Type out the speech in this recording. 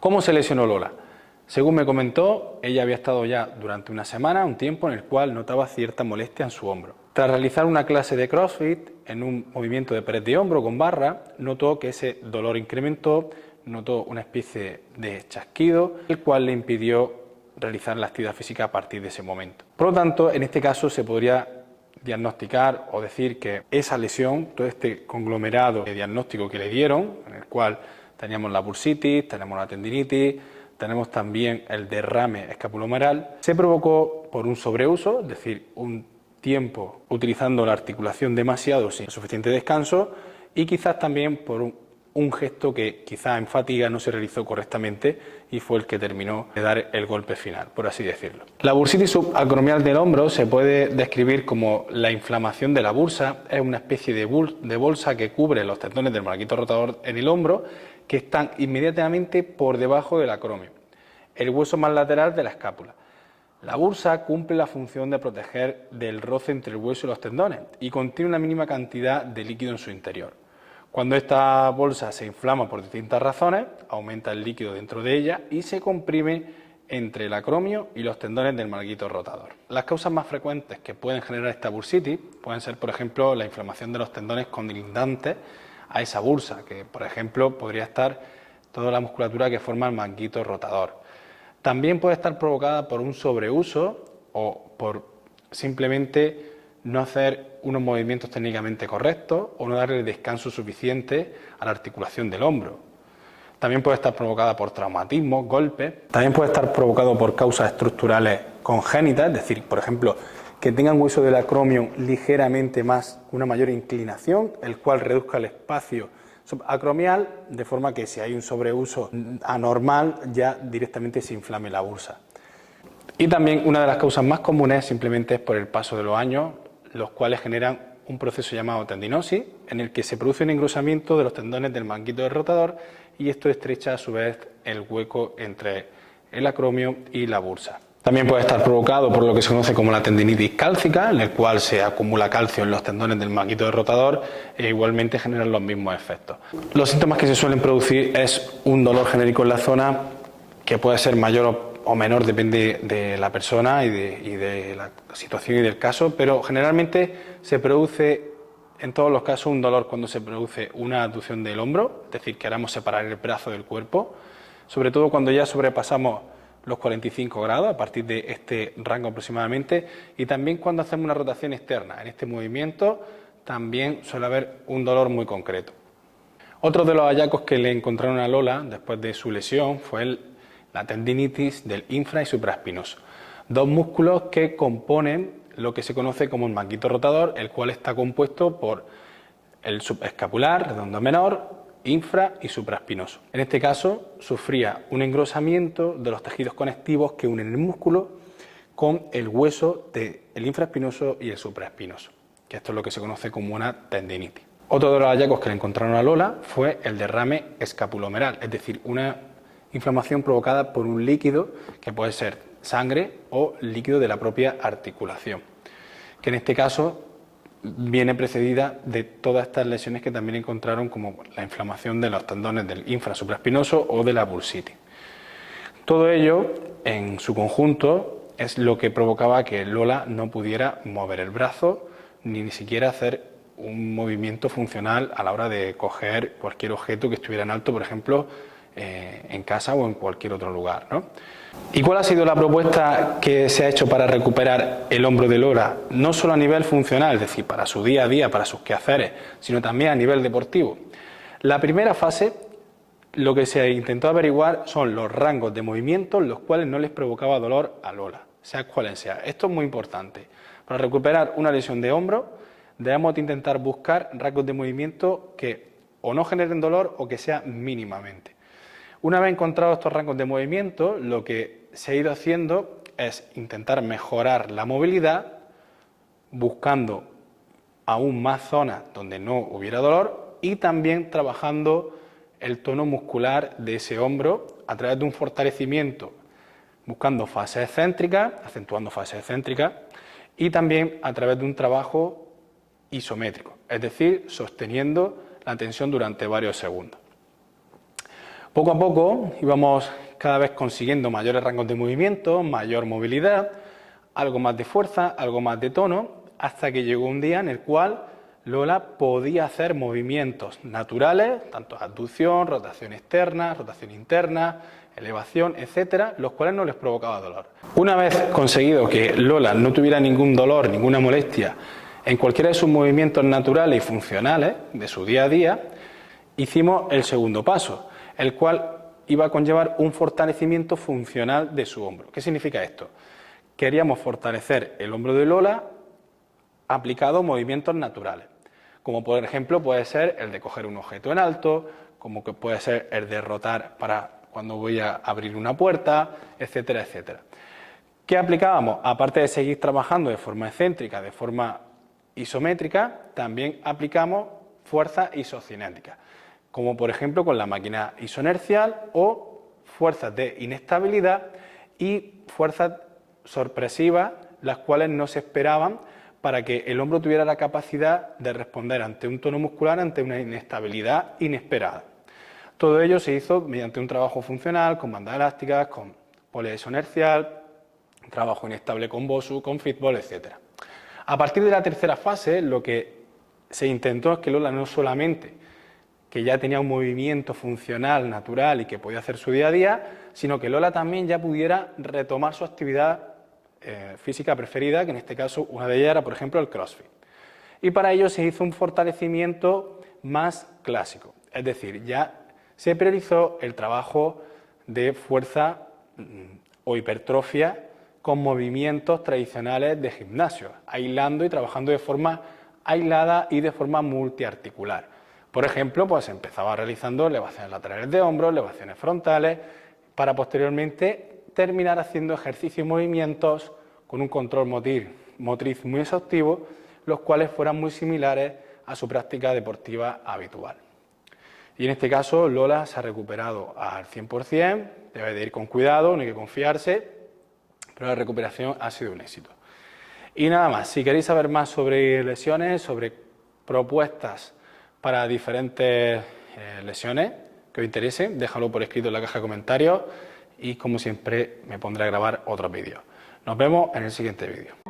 ¿Cómo se lesionó Lola? Según me comentó, ella había estado ya durante una semana, un tiempo en el cual notaba cierta molestia en su hombro. Tras realizar una clase de CrossFit, en un movimiento de press de hombro con barra, notó que ese dolor incrementó, notó una especie de chasquido, el cual le impidió realizar la actividad física a partir de ese momento. Por lo tanto, en este caso se podría diagnosticar o decir que esa lesión, todo este conglomerado de diagnóstico que le dieron, en el cual teníamos la bursitis, tenemos la tendinitis, tenemos también el derrame escapulohumeral, se provocó por un sobreuso, es decir, un tiempo utilizando la articulación demasiado sin suficiente descanso, y quizás también por un gesto que quizás en fatiga no se realizó correctamente y fue el que terminó de dar el golpe final, por así decirlo. La bursitis subacromial del hombro se puede describir como la inflamación de la bursa, es una especie de bolsa que cubre los tendones del marquito rotador en el hombro, que están inmediatamente por debajo del acromio, el hueso más lateral de la escápula. La bursa cumple la función de proteger del roce entre el hueso y los tendones y contiene una mínima cantidad de líquido en su interior. Cuando esta bolsa se inflama por distintas razones, aumenta el líquido dentro de ella y se comprime entre el acromio y los tendones del marquito rotador. Las causas más frecuentes que pueden generar esta bursitis pueden ser, por ejemplo, la inflamación de los tendones colindantes a esa bursa, que por ejemplo podría estar toda la musculatura que forma el marquito rotador. También puede estar provocada por un sobreuso o por simplemente no hacer unos movimientos técnicamente correctos o no darle descanso suficiente a la articulación del hombro. También puede estar provocada por traumatismos, golpes. También puede estar provocado por causas estructurales congénitas, es decir, por ejemplo, que tengan hueso del acromio ligeramente más, una mayor inclinación, el cual reduzca el espacio subacromial, de forma que si hay un sobreuso anormal ya directamente se inflame la bursa. Y también una de las causas más comunes simplemente es por el paso de los años, los cuales generan un proceso llamado tendinosis, en el que se produce un engrosamiento de los tendones del marquito del rotador y esto estrecha a su vez el hueco entre el acromio y la bursa. También puede estar provocado por lo que se conoce como la tendinitis cálcica, en el cual se acumula calcio en los tendones del marquito del rotador e igualmente generan los mismos efectos. Los síntomas que se suelen producir es un dolor genérico en la zona que puede ser mayor o menor, depende de la persona y de la situación y del caso, pero generalmente se produce en todos los casos un dolor cuando se produce una abducción del hombro, es decir, que haremos separar el brazo del cuerpo, sobre todo cuando ya sobrepasamos los 45 grados, a partir de este rango aproximadamente, y también cuando hacemos una rotación externa. En este movimiento también suele haber un dolor muy concreto. Otro de los hallazgos que le encontraron a Lola después de su lesión fue la tendinitis del infra y supraespinoso, dos músculos que componen lo que se conoce como el marquito rotador, el cual está compuesto por el subescapular, redondo menor, infra y supraespinoso. En este caso sufría un engrosamiento de los tejidos conectivos que unen el músculo con el hueso del infraespinoso y el supraespinoso, que esto es lo que se conoce como una tendinitis. Otro de los hallazgos que le encontraron a Lola fue el derrame escapulohumeral, es decir, una inflamación provocada por un líquido que puede ser sangre o líquido de la propia articulación, que en este caso viene precedida de todas estas lesiones que también encontraron, como la inflamación de los tendones del infrasupraespinoso o de la bursitis. Todo ello, en su conjunto, es lo que provocaba que Lola no pudiera mover el brazo ni siquiera hacer un movimiento funcional a la hora de coger cualquier objeto que estuviera en alto, por ejemplo, en casa o en cualquier otro lugar, ¿no? ¿Y cuál ha sido la propuesta que se ha hecho para recuperar el hombro de Lola? No solo a nivel funcional, es decir, para su día a día, para sus quehaceres, sino también a nivel deportivo. La primera fase, lo que se intentó averiguar son los rangos de movimiento los cuales no les provocaba dolor a Lola, sea cual sea. Esto es muy importante. Para recuperar una lesión de hombro, debemos de intentar buscar rangos de movimiento que o no generen dolor o que sea mínimamente. Una vez encontrados estos rangos de movimiento, lo que se ha ido haciendo es intentar mejorar la movilidad, buscando aún más zonas donde no hubiera dolor y también trabajando el tono muscular de ese hombro a través de un fortalecimiento, buscando fases excéntricas, acentuando fases excéntricas y también a través de un trabajo isométrico, es decir, sosteniendo la tensión durante varios segundos. Poco a poco íbamos cada vez consiguiendo mayores rangos de movimiento, mayor movilidad, algo más de fuerza, algo más de tono, hasta que llegó un día en el cual Lola podía hacer movimientos naturales, tanto abducción, rotación externa, rotación interna, elevación, etcétera, los cuales no les provocaba dolor. Una vez conseguido que Lola no tuviera ningún dolor, ninguna molestia en cualquiera de sus movimientos naturales y funcionales de su día a día, hicimos el segundo paso, el cual iba a conllevar un fortalecimiento funcional de su hombro. ¿Qué significa esto? Queríamos fortalecer el hombro de Lola aplicado a movimientos naturales, como por ejemplo puede ser el de coger un objeto en alto, como que puede ser el de rotar para cuando voy a abrir una puerta, etcétera, etcétera. ¿Qué aplicábamos? Aparte de seguir trabajando de forma excéntrica, de forma isométrica, también aplicamos fuerzas isocinéticas, como por ejemplo con la máquina isoinercial o fuerzas de inestabilidad y fuerzas sorpresivas, las cuales no se esperaban para que el hombro tuviera la capacidad de responder ante un tono muscular, ante una inestabilidad inesperada. Todo ello se hizo mediante un trabajo funcional, con bandas elásticas, con polea isoinercial, trabajo inestable con BOSU, con fitball, etc. A partir de la tercera fase, lo que se intentó es que Lola no solamente que ya tenía un movimiento funcional, natural y que podía hacer su día a día, sino que Lola también ya pudiera retomar su actividad física preferida, que en este caso una de ellas era, por ejemplo, el CrossFit. Y para ello se hizo un fortalecimiento más clásico, es decir, ya se priorizó el trabajo de fuerza o hipertrofia con movimientos tradicionales de gimnasio, aislando y trabajando de forma aislada y de forma multiarticular. Por ejemplo, pues empezaba realizando elevaciones laterales de hombros, elevaciones frontales, para posteriormente terminar haciendo ejercicios y movimientos con un control motriz muy exhaustivo, los cuales fueran muy similares a su práctica deportiva habitual. Y en este caso Lola se ha recuperado al 100%, debe de ir con cuidado, no hay que confiarse, pero la recuperación ha sido un éxito. Y nada más, si queréis saber más sobre lesiones, sobre propuestas para diferentes lesiones que os interesen, déjalo por escrito en la caja de comentarios y como siempre me pondré a grabar otros vídeos. Nos vemos en el siguiente vídeo.